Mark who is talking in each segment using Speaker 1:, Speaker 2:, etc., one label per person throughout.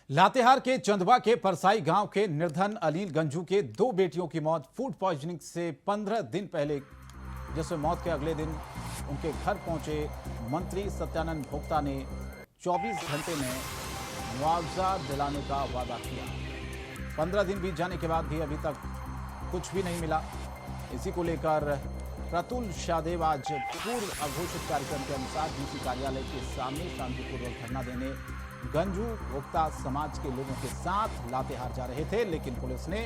Speaker 1: लातेहार के चंदवा के परसाई गांव के निर्धन अनिल गंजू के दो बेटियों की मौत फूड पॉइजनिंग से 15 दिन पहले, जिसमें मौत के अगले दिन उनके घर पहुंचे मंत्री सत्यानंद भोक्ता ने 24 घंटे में मुआवजा दिलाने का वादा किया। 15 दिन बीत जाने के बाद भी अभी तक कुछ भी नहीं मिला। इसी को लेकर प्रतुल शाहदेव आज पूर्व अघोषित कार्यक्रम के अनुसार डीसी कार्यालय के सामने शांतिपूर्वक धरना देने गंजू भोक्ता समाज के लोगों के साथ लातेहार जा रहे थे, लेकिन पुलिस ने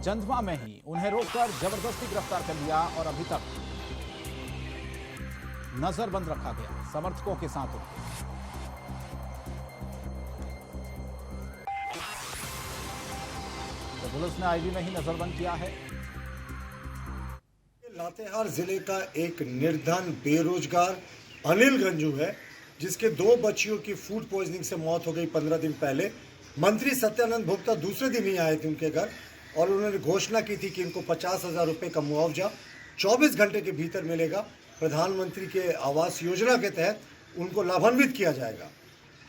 Speaker 1: चंदवा में ही उन्हें रोककर जबरदस्ती गिरफ्तार कर लिया और अभी तक नजरबंद रखा गया समर्थकों के साथ उनके। तो पुलिस ने आईवी में ही नजरबंद किया है।
Speaker 2: लातेहार जिले का एक निर्धन बेरोजगार अनिल गंजू है, जिसके दो बच्चियों की फूड पॉइजनिंग से मौत हो गई 15 दिन पहले। मंत्री सत्यानंद भोक्ता दूसरे दिन ही आए थे उनके घर और उन्होंने घोषणा की थी कि इनको 50,000 रुपये का मुआवजा 24 घंटे के भीतर मिलेगा। प्रधानमंत्री के आवास योजना के तहत उनको लाभान्वित किया जाएगा।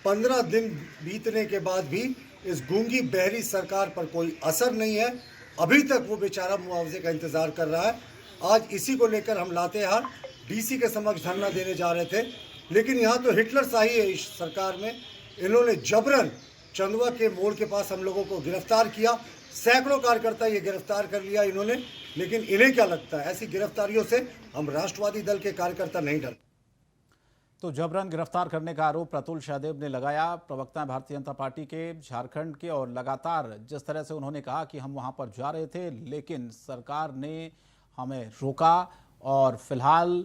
Speaker 2: 15 दिन बीतने के बाद भी इस गूंगी बहरी सरकार पर कोई असर नहीं है। अभी तक वो बेचारा मुआवजे का इंतजार कर रहा है। आज इसी को लेकर हम लातेहार डीसी के समक्ष धरना देने जा रहे थे, लेकिन यहाँ तो हिटलर शाही है इस सरकार में। इन्होंने जबरन चंदवा के मोड़ के पास हम लोगों को गिरफ्तार किया। सैकड़ों कार्यकर्ता ये गिरफ्तार कर लिया इन्होंने, लेकिन इन्हें क्या लगता है ऐसी गिरफ्तारियों से हम राष्ट्रवादी दल के कार्यकर्ता नहीं डरते।
Speaker 1: तो जबरन गिरफ्तार करने का आरोप प्रतुल शाहदेव ने लगाया। प्रवक्ता भारतीय जनता पार्टी के झारखंड के, और लगातार जिस तरह से उन्होंने कहा कि हम वहां पर जा रहे थे लेकिन सरकार ने हमें रोका और फिलहाल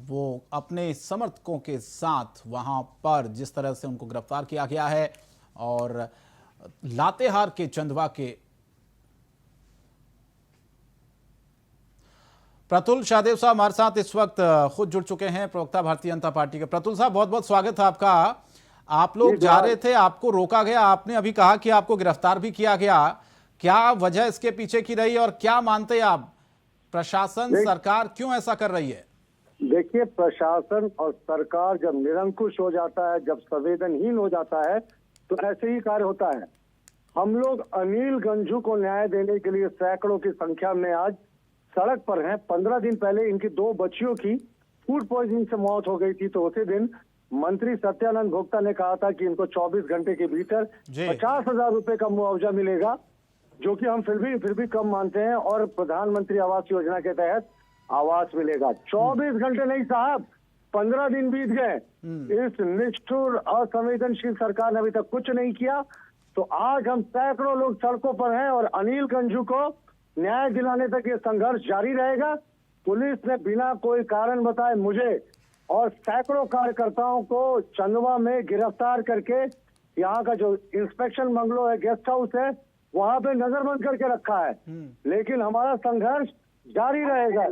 Speaker 1: वो अपने समर्थकों के साथ वहां पर जिस तरह से उनको गिरफ्तार किया गया है। और लातेहार के चंदवा के प्रतुल शाहदेव साहब हमारे साथ इस वक्त खुद जुड़ चुके हैं, प्रवक्ता भारतीय जनता पार्टी के। प्रतुल साहब, बहुत बहुत स्वागत है आपका। आप लोग जा रहे थे, आपको रोका गया, आपने अभी कहा कि आपको गिरफ्तार भी किया गया। क्या वजह इसके पीछे की रही और क्या मानते हैं आप, प्रशासन सरकार क्यों ऐसा कर रही है?
Speaker 3: देखिए, प्रशासन और सरकार जब निरंकुश हो जाता है, जब संवेदनहीन हो जाता है, तो ऐसे ही कार्य होता है। हम लोग अनिल गंजू को न्याय देने के लिए सैकड़ों की संख्या में आज सड़क पर हैं। 15 दिन पहले इनकी दो बच्चियों की फूड पॉइजनिंग से मौत हो गई थी, तो उसी दिन मंत्री सत्यानंद भोक्ता ने कहा था कि इनको 24 घंटे के भीतर 50,000 रुपए का मुआवजा मिलेगा, जो कि हम फिर भी कम मानते हैं। और प्रधानमंत्री आवास योजना के तहत आवास मिलेगा। 24 घंटे नहीं साहब, 15 दिन बीत गए। इस निष्ठुर असंवेदनशील सरकार ने अभी तक कुछ नहीं किया। तो आज हम सैकड़ों लोग सड़कों पर हैं और अनिल गंजू को न्याय दिलाने तक ये संघर्ष जारी रहेगा। पुलिस ने बिना कोई कारण बताए मुझे और सैकड़ों कार्यकर्ताओं को चंदवा में गिरफ्तार करके यहाँ का जो इंस्पेक्शन बंगलो है, गेस्ट हाउस है, वहां पे नजरबंद करके रखा है। लेकिन हमारा संघर्ष जारी रहेगा।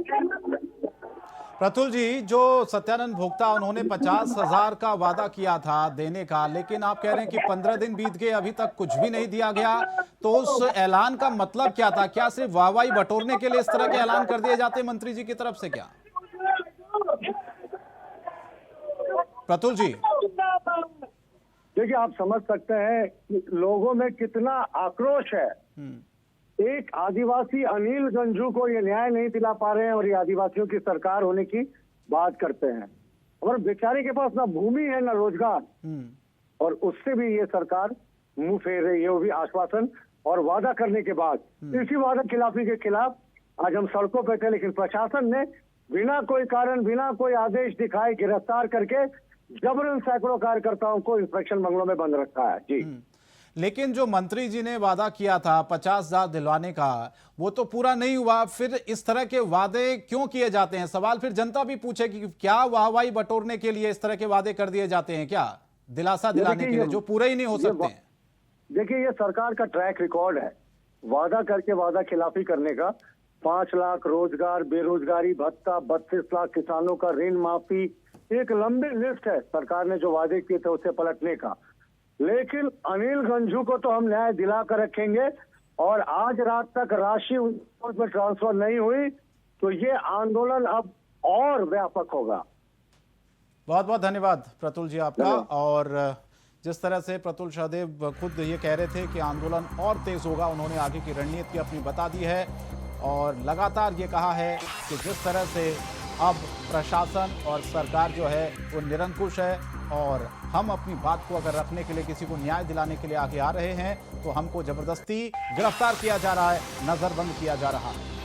Speaker 1: प्रतुल जी, जो सत्यानंद भोक्ता उन्होंने 50,000 का वादा किया था देने का, लेकिन आप कह रहे हैं कि 15 दिन बीत गए, अभी तक कुछ भी नहीं दिया गया। तो उस ऐलान का मतलब क्या था? क्या सिर्फ वाहवाही बटोरने के लिए इस तरह के ऐलान कर दिए जाते मंत्री जी की तरफ से क्या? प्रतुल जी,
Speaker 3: देखिए, आप समझ सकते हैं कि लोगों में कितना आक्रोश है। एक आदिवासी अनिल गंजू को ये न्याय नहीं दिला पा रहे हैं और ये आदिवासियों की सरकार होने की बात करते हैं। और बेचारे के पास ना भूमि है ना रोजगार, और उससे भी ये सरकार मुंह फेर रही है, वो भी आश्वासन और वादा करने के बाद। इसी वादा खिलाफी के खिलाफ आज हम सड़कों पर थे, लेकिन प्रशासन ने बिना कोई कारण, बिना कोई आदेश दिखाए गिरफ्तार करके जबरन सैकड़ों कार्यकर्ताओं को इंस्पेक्शन बंगलों में बंद रखा है। जी,
Speaker 1: लेकिन जो मंत्री जी ने वादा किया था 50,000 दिलवाने का, वो तो पूरा नहीं हुआ। फिर इस तरह के वादे क्यों किए जाते हैं? सवाल फिर जनता भी पूछेगी कि क्या वाहवाही बटोरने के लिए इस तरह के वादे कर दिए जाते हैं, क्या दिलासा दिलाने के लिए, जो पूरे ही नहीं हो सकते हैं?
Speaker 3: देखिए, ये सरकार का ट्रैक रिकॉर्ड है वादा करके वादा खिलाफी करने का। 5 लाख रोजगार, बेरोजगारी भत्ता, 32 लाख किसानों का ऋण माफी, एक लंबी लिस्ट है सरकार ने जो वादे किए थे उसे पलटने का। लेकिन अनिल गंजू को तो हम न्याय दिला कर रखेंगे, और आज रात तक राशि उन ट्रांसफर नहीं हुई तो ये आंदोलन अब और व्यापक होगा।
Speaker 1: बहुत बहुत धन्यवाद प्रतुल जी आपका। और जिस तरह से प्रतुल सहदेव खुद ये कह रहे थे कि आंदोलन और तेज होगा, उन्होंने आगे की रणनीति अपनी बता दी है और लगातार ये कहा है कि जिस तरह से अब प्रशासन और सरकार जो है वो निरंकुश है और हम अपनी बात को अगर रखने के लिए, किसी को न्याय दिलाने के लिए आगे आ रहे हैं तो हमको जबरदस्ती गिरफ्तार किया जा रहा है, नजरबंद किया जा रहा है।